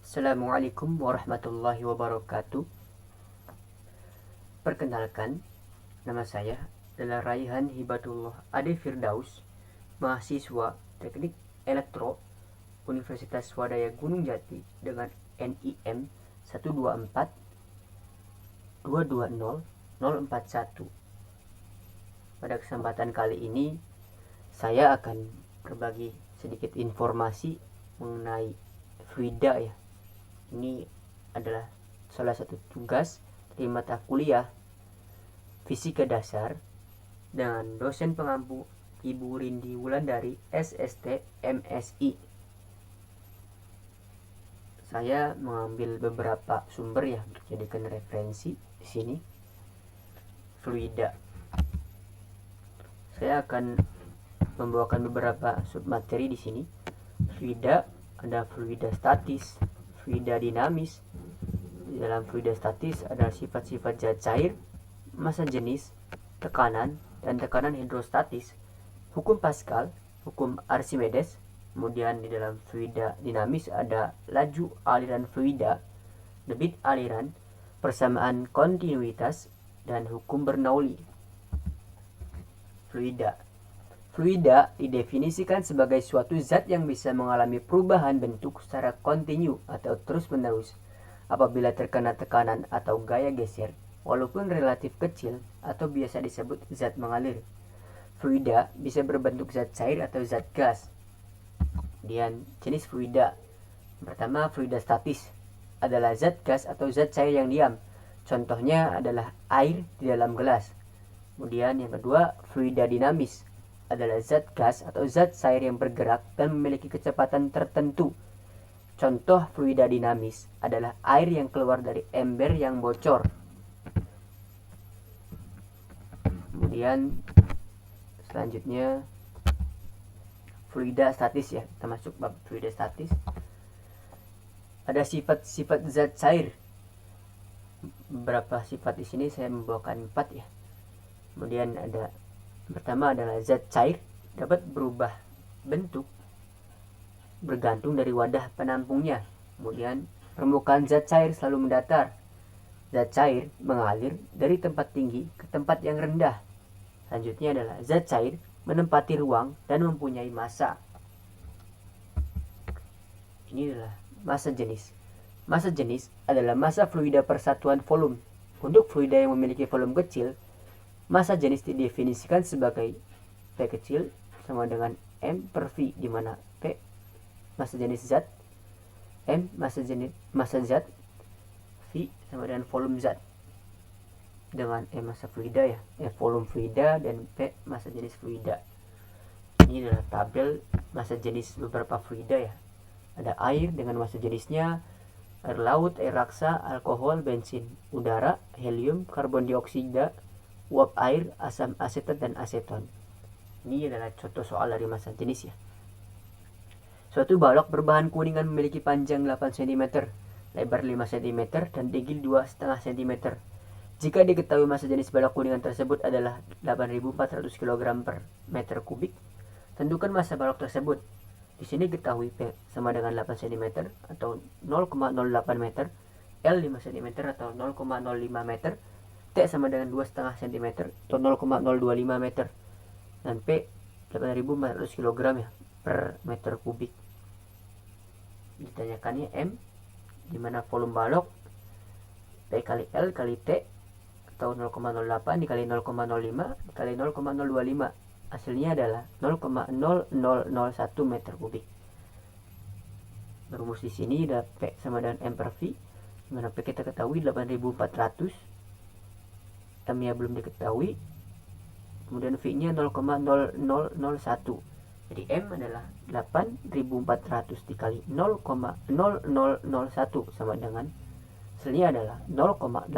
Assalamualaikum warahmatullahi wabarakatuh. Perkenalkan, nama saya adalah Raihan Hibatullah Ade Firdaus, mahasiswa Teknik Elektro Universitas Swadaya Gunung Jati dengan NIM 124 220 041. Pada kesempatan kali ini, saya akan berbagi sedikit informasi mengenai fluida ya. Ini adalah salah satu tugas dari mata kuliah Fisika Dasar dengan dosen pengampu Ibu Rindi Wulandari SST MSI. Saya mengambil beberapa sumber ya untuk jadikan referensi di sini. Fluida. Saya akan membawakan beberapa submateri di sini. Fluida, ada fluida statis, fluida dinamis. Di dalam fluida statis ada sifat-sifat zat cair, massa jenis, tekanan, dan tekanan hidrostatis, hukum Pascal, hukum Archimedes. Kemudian di dalam fluida dinamis ada laju aliran fluida, debit aliran, persamaan kontinuitas, dan hukum Bernoulli. Fluida didefinisikan sebagai suatu zat yang bisa mengalami perubahan bentuk secara kontinu atau terus-menerus apabila terkena tekanan atau gaya geser, walaupun relatif kecil atau biasa disebut zat mengalir. Fluida bisa berbentuk zat cair atau zat gas. Kemudian jenis fluida. Pertama, fluida statis adalah zat gas atau zat cair yang diam. Contohnya adalah air di dalam gelas. Kemudian yang kedua, fluida dinamis adalah zat gas atau zat cair yang bergerak dan memiliki kecepatan tertentu. Contoh fluida dinamis adalah air yang keluar dari ember yang bocor. Kemudian selanjutnya fluida statis ya, kita masuk bab fluida statis. Ada sifat-sifat zat cair. Beberapa sifat di sini saya membawakan 4 ya. Kemudian ada pertama adalah zat cair dapat berubah bentuk bergantung dari wadah penampungnya. Kemudian permukaan zat cair selalu mendatar. Zat cair mengalir dari tempat tinggi ke tempat yang rendah. Selanjutnya adalah zat cair menempati ruang dan mempunyai massa. Ini adalah massa jenis. Massa jenis adalah massa fluida per satuan volume. Untuk fluida yang memiliki volume kecil, massa jenis didefinisikan sebagai P kecil sama dengan M per V, di mana P massa jenis zat, M massa zat, V sama dengan volume zat. Dengan massa fluida ya, volume fluida, dan P massa jenis fluida. Ini adalah tabel massa jenis beberapa fluida ya. Ada air dengan massa jenisnya air laut, air raksa, alkohol, bensin, udara, helium, karbon dioksida, uap air, asam asetat, dan aseton. Ini adalah contoh soal dari massa jenis ya. Suatu balok berbahan kuningan memiliki panjang 8 cm, lebar 5 cm, dan tinggi 2,5 cm. Jika diketahui massa jenis balok kuningan tersebut adalah 8.400 kg per meter kubik, tentukan massa balok tersebut. Di sini ketahui P sama dengan 8 cm atau 0,08 meter, L 5 cm atau 0,05 meter, T sama dengan 2,5 cm atau 0,025 meter, dan P 8.400 kg ya per meter kubik. Ditanyakannya M, di mana volume balok P kali L kali T atau 0,08 dikali 0,05 dikali 0,025. Hasilnya adalah 0,0001 meter kubik. Rumus di sini ada P sama dengan M per V, di mana P kita ketahui 8.400, M-nya belum diketahui, kemudian V-nya 0,0001. Jadi M adalah 8.400 dikali 0,0001 sama dengan hasilnya adalah 0,84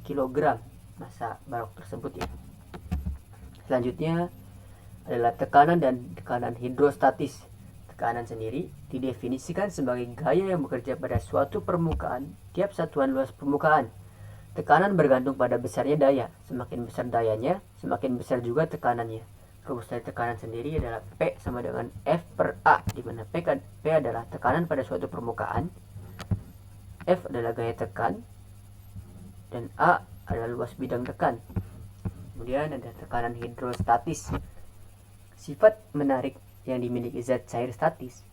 kg massa balok tersebut ya. Selanjutnya adalah tekanan dan tekanan hidrostatis. Tekanan sendiri didefinisikan sebagai gaya yang bekerja pada suatu permukaan tiap satuan luas permukaan. Tekanan bergantung pada besarnya daya. Semakin besar dayanya, semakin besar juga tekanannya. Rumus dari tekanan sendiri adalah P sama dengan F per A, di mana P adalah tekanan pada suatu permukaan F adalah gaya tekan, dan A adalah luas bidang tekan. Kemudian ada tekanan hidrostatis. Sifat menarik yang dimiliki zat cair statis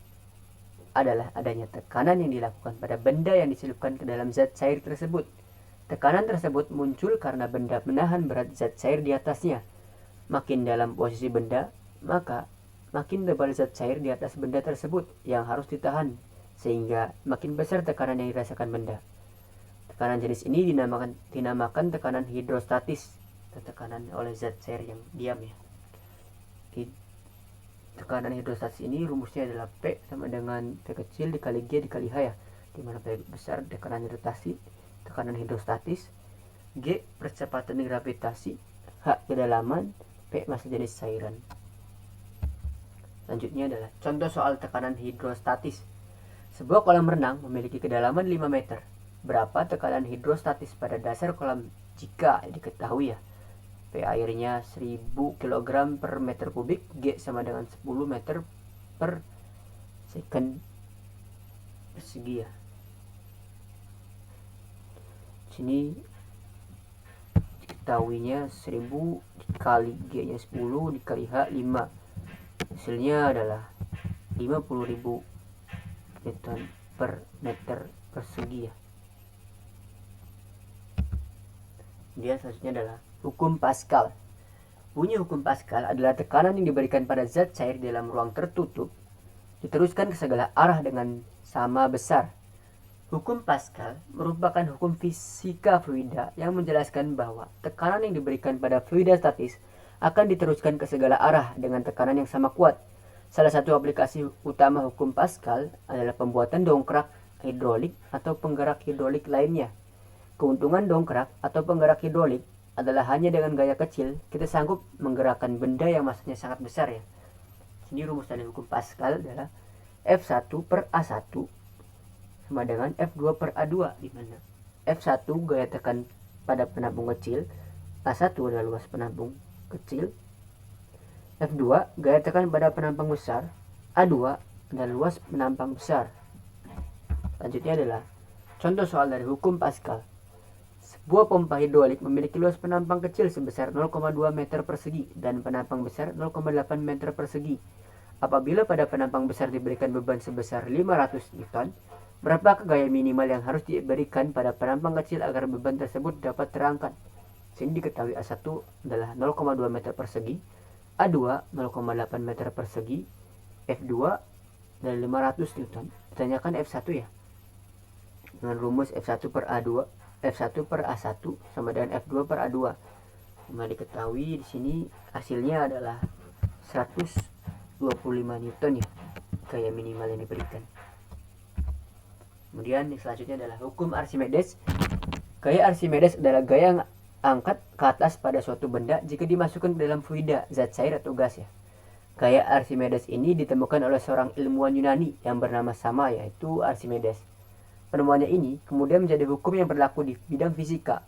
adalah adanya tekanan yang dilakukan pada benda yang dicelupkan ke dalam zat cair tersebut. Tekanan tersebut muncul karena benda menahan berat zat cair di atasnya. Makin dalam posisi benda, maka makin tebal zat cair di atas benda tersebut yang harus ditahan, sehingga makin besar tekanan yang dirasakan benda. Tekanan jenis ini dinamakan tekanan hidrostatis, tekanan oleh zat cair yang diam ya. Tekanan hidrostatis ini rumusnya adalah P sama dengan P kecil dikali G dikali H ya, dimana P besar tekanan hidrostatis, G percepatan gravitasi, H kedalaman, P massa jenis cairan. Selanjutnya adalah contoh soal tekanan hidrostatis. Sebuah kolam renang memiliki kedalaman 5 meter. Berapa tekanan hidrostatis pada dasar kolam jika diketahui ya? P airnya 1000 kg per meter kubik, G sama dengan 10 meter per second persegi ya. Sini diketahuinya 1000 dikali G nya 10 dikali H 5. Hasilnya adalah 50.000 Newton per meter persegi ya. Kemudian selanjutnya adalah hukum Pascal. Bunyi hukum Pascal adalah tekanan yang diberikan pada zat cair dalam ruang tertutup diteruskan ke segala arah dengan sama besar. Hukum Pascal merupakan hukum fisika fluida yang menjelaskan bahwa tekanan yang diberikan pada fluida statis akan diteruskan ke segala arah dengan tekanan yang sama kuat. Salah satu aplikasi utama hukum Pascal adalah pembuatan dongkrak hidrolik atau penggerak hidrolik lainnya. Keuntungan dongkrak atau penggerak hidrolik adalah hanya dengan gaya kecil kita sanggup menggerakkan benda yang masanya sangat besar ya. Sini rumus dari hukum Pascal adalah F1 per A1 sama dengan F2 per A2, di mana F1 gaya tekan pada penampung kecil, A1 adalah luas penampung kecil, F2 gaya tekan pada penampang besar, A2 adalah luas penampang besar. Selanjutnya adalah contoh soal dari hukum Pascal. Sebuah pompa hidrolik memiliki luas penampang kecil sebesar 0,2 meter persegi dan penampang besar 0,8 meter persegi. Apabila pada penampang besar diberikan beban sebesar 500 Newton, berapa gaya minimal yang harus diberikan pada penampang kecil agar beban tersebut dapat terangkat? Sini diketahui A1 adalah 0,2 meter persegi, A2 0,8 meter persegi, F2 dari 500 Newton. Ditanyakan F1 ya. Dengan rumus F1 per A2 F1 per A1 sama dengan F2 per A2. Cuma diketahui di sini hasilnya adalah 125 Newton ya, gaya minimal yang diberikan. Kemudian yang selanjutnya adalah hukum Archimedes. Gaya Archimedes adalah gaya yang angkat ke atas pada suatu benda jika dimasukkan ke dalam fluida, zat cair atau gas ya. Gaya Archimedes ini ditemukan oleh seorang ilmuwan Yunani yang bernama sama, yaitu Archimedes. Penemuannya ini kemudian menjadi hukum yang berlaku di bidang fisika.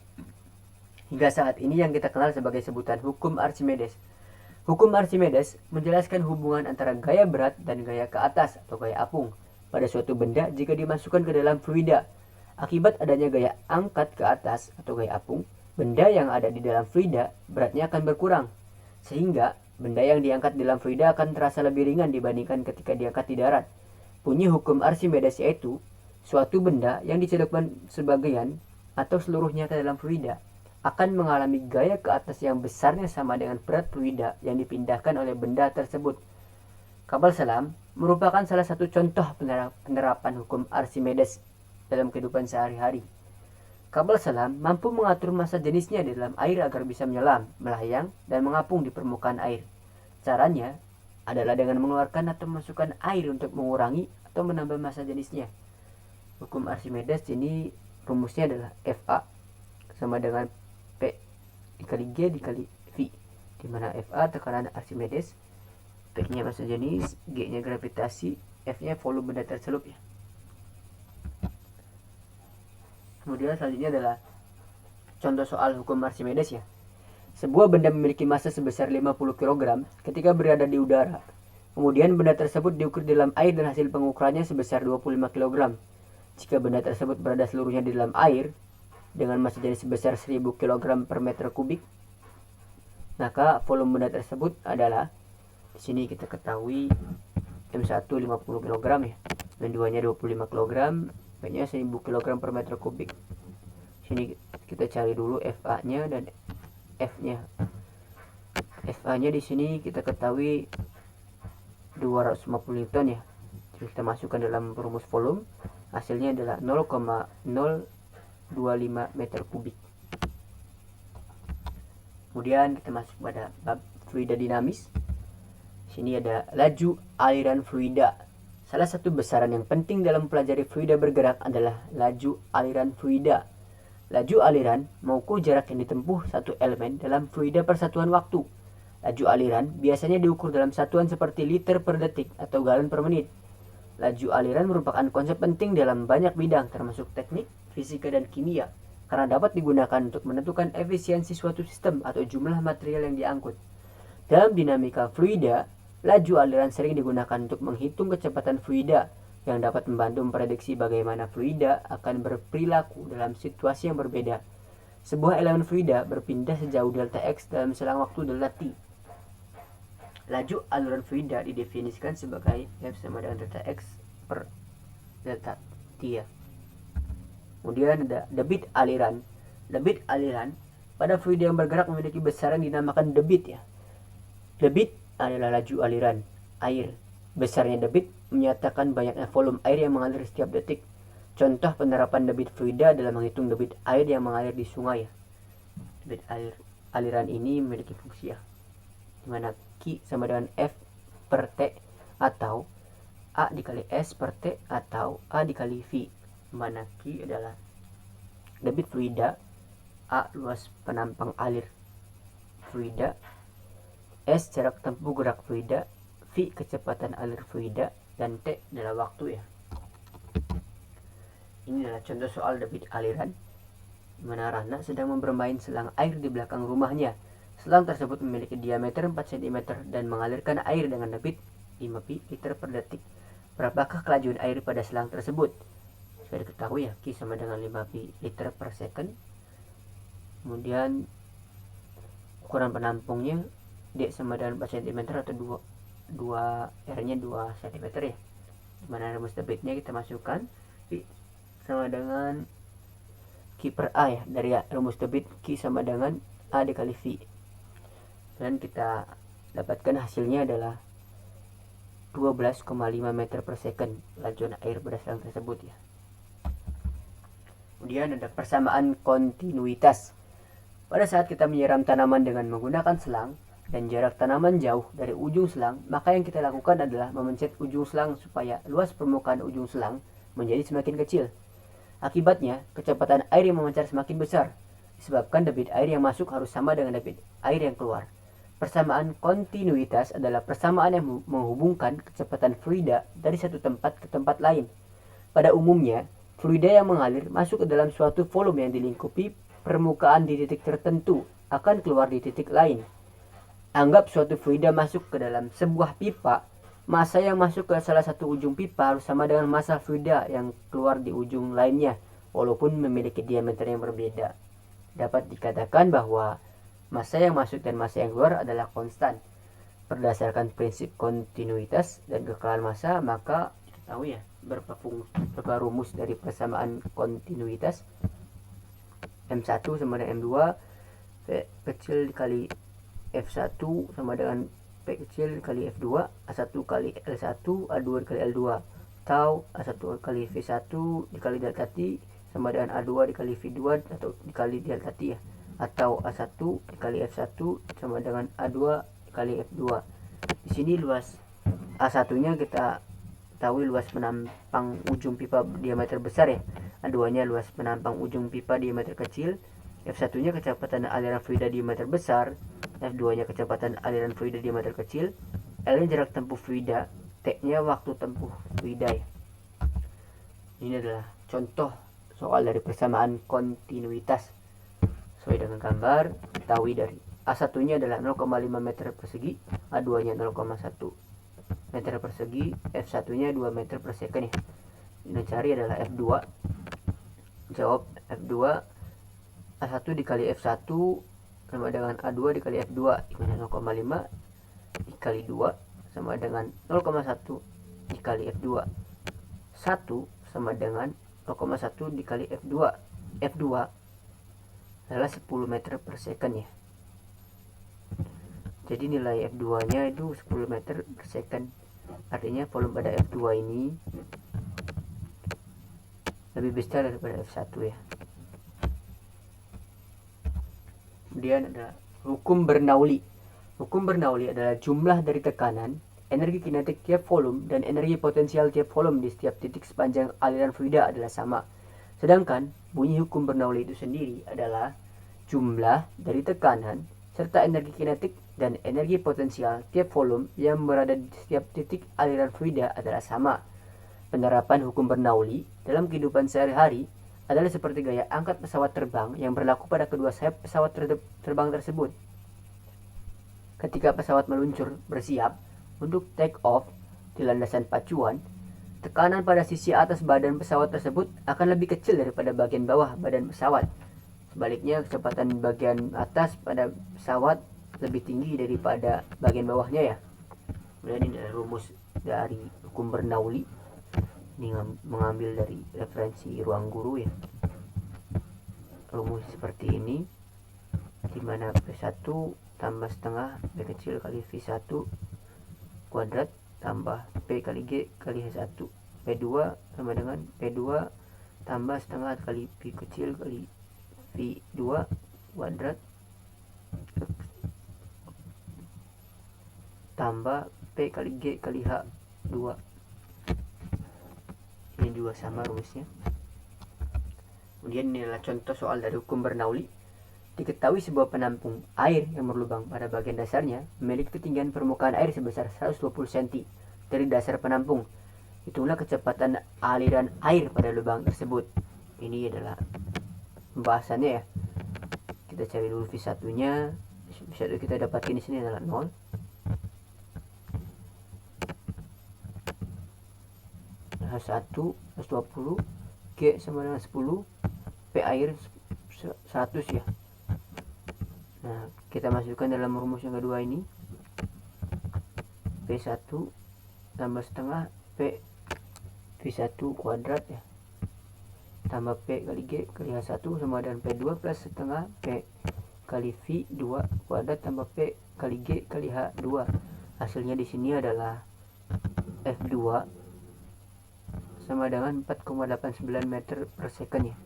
Hingga saat ini yang kita kenal sebagai sebutan hukum Archimedes. Hukum Archimedes menjelaskan hubungan antara gaya berat dan gaya ke atas atau gaya apung pada suatu benda jika dimasukkan ke dalam fluida. Akibat adanya gaya angkat ke atas atau gaya apung, benda yang ada di dalam fluida beratnya akan berkurang. Sehingga benda yang diangkat di dalam fluida akan terasa lebih ringan dibandingkan ketika diangkat di darat. Bunyi hukum Archimedes yaitu suatu benda yang dicelupkan sebagian atau seluruhnya ke dalam fluida akan mengalami gaya ke atas yang besarnya sama dengan berat fluida yang dipindahkan oleh benda tersebut. Kapal selam merupakan salah satu contoh penerapan hukum Archimedes dalam kehidupan sehari-hari. Kapal selam mampu mengatur massa jenisnya di dalam air agar bisa menyelam, melayang, dan mengapung di permukaan air. Caranya adalah dengan mengeluarkan atau memasukkan air untuk mengurangi atau menambah massa jenisnya. Hukum Archimedes ini rumusnya adalah FA sama dengan P dikali G dikali V, di mana FA tekanan Archimedes, P-nya massa jenis, G-nya gravitasi, F-nya volume benda tercelup ya. Kemudian selanjutnya adalah contoh soal hukum Archimedes ya. Sebuah benda memiliki massa sebesar 50 kg ketika berada di udara. Kemudian benda tersebut diukur dalam air dan hasil pengukurannya sebesar 25 kg. Jika benda tersebut berada seluruhnya di dalam air dengan massa jenis sebesar 1000 kg per meter kubik, maka volume benda tersebut adalah, di sini kita ketahui M1 50 kg ya, M2 nya 25 kg, P nya 1000 kg per meter kubik. Sini kita cari dulu FA nya dan F nya. FA nya di sini kita ketahui 250 Newton ya. Jadi kita masukkan dalam rumus volume, hasilnya adalah 0,025 meter kubik. Kemudian kita masuk pada bab fluida dinamis. Sini ada laju aliran fluida. Salah satu besaran yang penting dalam pelajari fluida bergerak adalah laju aliran fluida. Laju aliran mengukur jarak yang ditempuh satu elemen dalam fluida per satuan waktu. Laju aliran biasanya diukur dalam satuan seperti liter per detik atau galon per menit. Laju aliran merupakan konsep penting dalam banyak bidang termasuk teknik, fisika, dan kimia, karena dapat digunakan untuk menentukan efisiensi suatu sistem atau jumlah material yang diangkut. Dalam dinamika fluida, laju aliran sering digunakan untuk menghitung kecepatan fluida yang dapat membantu memprediksi bagaimana fluida akan berperilaku dalam situasi yang berbeda. Sebuah elemen fluida berpindah sejauh delta X dalam selang waktu delta T. Laju aliran fluida didefinisikan sebagai F sama dengan delta X per delta T ya. Kemudian ada debit aliran. Debit aliran pada fluida yang bergerak memiliki besaran dinamakan debit ya. Debit adalah laju aliran air. Besarnya debit menyatakan banyaknya volume air yang mengalir setiap detik. Contoh penerapan debit fluida adalah menghitung debit air yang mengalir di sungai ya. Debit aliran ini memiliki fungsi ya, dimana Q sama dengan F per T atau A dikali S per T atau A dikali V, mana Q adalah debit fluida, A luas penampang alir fluida, S jarak tempuh gerak fluida, V kecepatan alir fluida, dan T adalah waktu ya. Ini adalah contoh soal debit aliran, di mana Rana sedang bermain selang air di belakang rumahnya. Selang tersebut memiliki diameter 4 cm dan mengalirkan air dengan debit 5 liter per detik. Berapakah kelajuan air pada selang tersebut? Sudah diketahui ya, Q sama dengan 5 liter per second. Kemudian ukuran penampungnya D sama dengan 4 cm atau 2 R nya 2 cm ya. Dimana rumus debitnya kita masukkan Q sama dengan Q per A ya. Dari rumus debit Q sama dengan A dikali V. Dan kita dapatkan hasilnya adalah 12,5 meter per second lajuan air pada selang tersebut ya. Kemudian ada persamaan kontinuitas. Pada saat kita menyiram tanaman dengan menggunakan selang dan jarak tanaman jauh dari ujung selang, maka yang kita lakukan adalah memencet ujung selang supaya luas permukaan ujung selang menjadi semakin kecil. Akibatnya, kecepatan air yang memancar semakin besar, disebabkan debit air yang masuk harus sama dengan debit air yang keluar. Persamaan kontinuitas adalah persamaan yang menghubungkan kecepatan fluida dari satu tempat ke tempat lain. Pada umumnya, fluida yang mengalir masuk ke dalam suatu volume yang dilingkupi permukaan di titik tertentu akan keluar di titik lain. Anggap suatu fluida masuk ke dalam sebuah pipa, massa yang masuk ke salah satu ujung pipa harus sama dengan massa fluida yang keluar di ujung lainnya, walaupun memiliki diameter yang berbeda. Dapat dikatakan bahwa massa yang masuk dan massa yang keluar adalah konstan. Berdasarkan prinsip kontinuitas dan kekalahan massa, maka kita tahu ya beberapa rumus dari persamaan kontinuitas. M1 sama dengan M2, P kecil dikali F1 sama dengan P kecil dikali F2, A1 kali L1, A2 dikali L2, atau A1 kali V1 dikali delta T sama dengan A2 dikali V2 atau dikali delta T ya. Atau A1 dikali F1 sama dengan A2 dikali F2. Di sini luas A1 nya kita tahu luas penampang ujung pipa diameter besar ya. A2 nya luas penampang ujung pipa diameter kecil. F1 nya kecepatan aliran fluida diameter besar. F2 nya kecepatan aliran fluida diameter kecil. L nya jarak tempuh fluida. T nya waktu tempuh fluida ya. Ini adalah contoh soal dari persamaan kontinuitas. Sesuai dengan gambar, ketahui dari A1 nya adalah 0,5 meter persegi, A2 nya 0,1 meter persegi, F1 nya 2 meter per second ya. Yang cari adalah F2. Jawab F2, A1 dikali F1 sama dengan A2 dikali F2 dikali 0,5 dikali 2 sama dengan 0,1 dikali F2. 1 sama dengan 0,1 dikali F2. F2 adalah 10 meter per second ya. Jadi nilai F2 nya itu 10 meter per second. Artinya volume pada F2 ini lebih besar daripada F1 ya. Kemudian ada hukum Bernoulli. Hukum Bernoulli adalah jumlah dari tekanan, energi kinetik tiap volume, dan energi potensial tiap volume di setiap titik sepanjang aliran fluida adalah sama. Sedangkan bunyi hukum Bernoulli itu sendiri adalah jumlah dari tekanan serta energi kinetik dan energi potensial tiap volume yang berada di setiap titik aliran fluida adalah sama. Penerapan hukum Bernoulli dalam kehidupan sehari-hari adalah seperti gaya angkat pesawat terbang yang berlaku pada kedua sayap pesawat terbang tersebut. Ketika pesawat meluncur bersiap untuk take off di landasan pacuan, tekanan pada sisi atas badan pesawat tersebut akan lebih kecil daripada bagian bawah badan pesawat. Sebaliknya, kecepatan bagian atas pada pesawat lebih tinggi daripada bagian bawahnya ya. Kemudian ini adalah rumus dari hukum Bernoulli. Ini mengambil dari referensi Ruang Guru ya. Rumus seperti ini, dimana P1 tambah setengah P kecil kali V1 kuadrat tambah P kali G kali H1. P2 sama dengan P2 tambah setengah kali P kecil kali V2 kuadrat tambah P kali G kali H2. Ini juga sama rumusnya. Kemudian ini adalah contoh soal dari hukum Bernoulli. Diketahui sebuah penampung air yang berlubang pada bagian dasarnya memiliki ketinggian permukaan air sebesar 120 cm dari dasar penampung. Itulah kecepatan aliran air pada lubang tersebut. Ini adalah pembahasannya ya. Kita cari dulu V1 nya. V1 kita dapatkan di sini adalah 0. H1 120, G sama dengan 10, P air 100 ya. Nah, kita masukkan dalam rumus yang kedua ini. P1 tambah setengah P V1 kuadrat ya, tambah P kali G kali H1 sama dengan P2 plus setengah P kali V2 kuadrat tambah P kali G kali H2. Hasilnya di sini adalah F2 sama dengan 4,89 meter per second ya.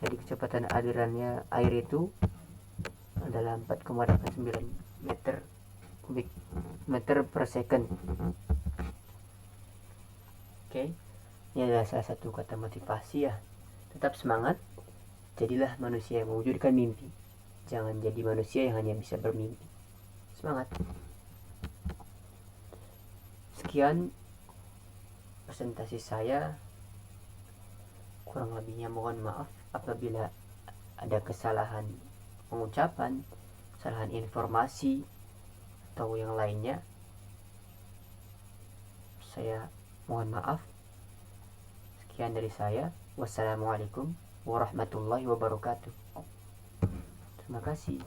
Jadi kecepatan alirannya air itu adalah 4,89 meter kubik meter per second. Oke, ini adalah salah satu kata motivasi ya. Tetap semangat, jadilah manusia yang mewujudkan mimpi. Jangan jadi manusia yang hanya bisa bermimpi. Semangat. Sekian presentasi saya, kurang lebihnya mohon maaf apabila ada kesalahan pengucapan, kesalahan informasi atau yang lainnya. Saya mohon maaf. Sekian dari saya. Wassalamualaikum warahmatullahi wabarakatuh. Terima kasih.